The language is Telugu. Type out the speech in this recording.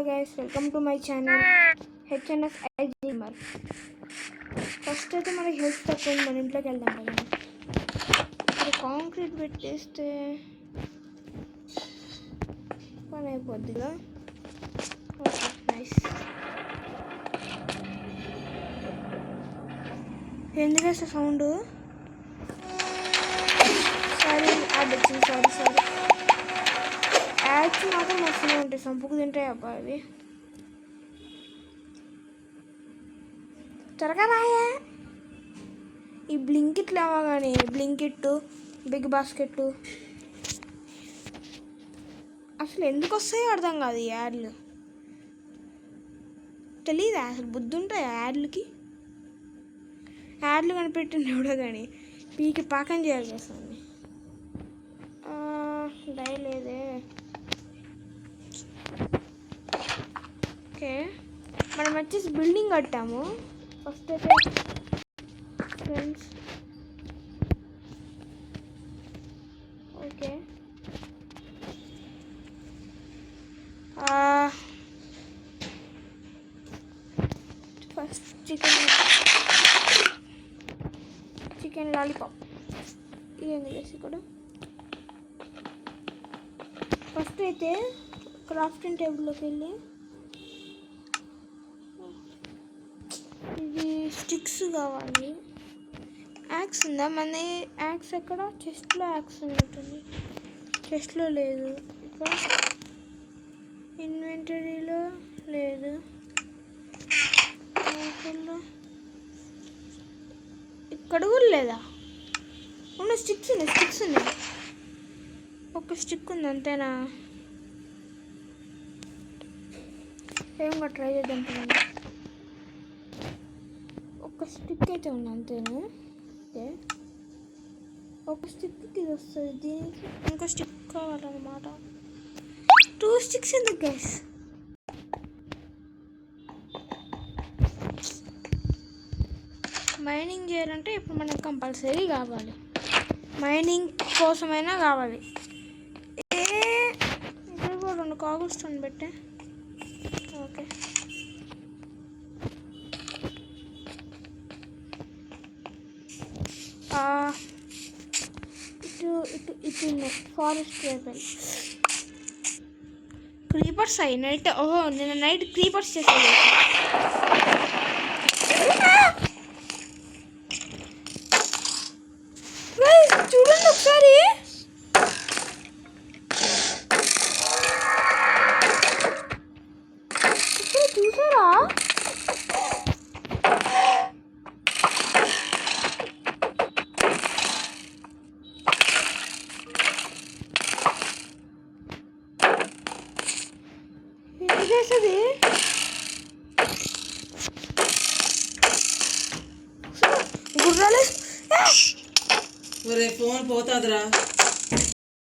guys, welcome to my channel HNS Gamer. First అయితే మన హెల్త్ తక్కువ మన ఇంట్లోకి వెళ్దాం కదా. ఇక్కడ కాంక్రీట్ పెట్టేస్తే పని అయిపోద్దిగా. Okay nice. ఎందుకు వేస్తే సౌండ్ సారీ యాడ్ వచ్చింది. సారీ యాడ్స్ మాత్రం వస్తూనే ఉంటాయి. సంపుకు తింటాయి అబ్బా అవి. త్వరగా రాయా. ఈ బ్లింకిట్లు ఏమో కానీ బ్లింకిట్ బిగ్ బాస్కెట్ అసలు ఎందుకు వస్తాయో అర్థం కాదు ఈ యాడ్లు. తెలీదా అసలు బుద్ధి ఉంటాయి యాడ్లకి. యాడ్లు కనిపెట్టింది ఎవడో కానీ పీకి పాకం చేయాలి చేస్తుంది. డైలేదే. ఓకే మనం వచ్చేసి బిల్డింగ్ కట్టాము ఫస్ట్ అయితే friends. Okay first chicken lollipop ఇదేంది చేసి కూడా. ఫస్ట్ అయితే క్రాఫ్టింగ్ టేబుల్లోకి వెళ్ళి ఇది స్టిక్స్ కావాలి. యాక్స్ ఉందా మన యాక్స్ ఎక్కడ? చెస్ట్లో యాక్స్ ఉంటుంది. చెస్ట్లో లేదు. ఇక్కడ ఇన్వెంటరీలో లేదు. ఇక్కడ కూడా లేదా? ఉన్న స్టిక్స్ ఉన్నాయి. ఒక స్టిక్ ఉంది అంతేనా? ఏమో ట్రై చేద్దాం. ఒక స్టిక్ అయితే ఉంది అంతేనా? ఓకే ఒక స్టిక్కి ఇది వస్తుంది. దీనికి ఇంకో స్టిక్ కావాలన్నమాట. 2 స్టిక్స్ ఎందుకు గైస్? మైనింగ్ చేయాలంటే ఇప్పుడు మనకు కంపల్సరీ కావాలి. మైనింగ్ కోసమైనా కావాలి. ఇక్కడ కూడా 2 కాగుల్ స్టోన్ పెట్టే. ఓకే ఇటు ఫారెస్ట్ రేపల్ క్రీపర్స్ అయ్యి నైట్. ఓహో నేను నైట్ క్రీపర్స్ చేసేది. చూడండి ఒకసారి. చూసారా? ఏం చేసేది? గుర్రాలు ఫోన్ పోతాదిరా.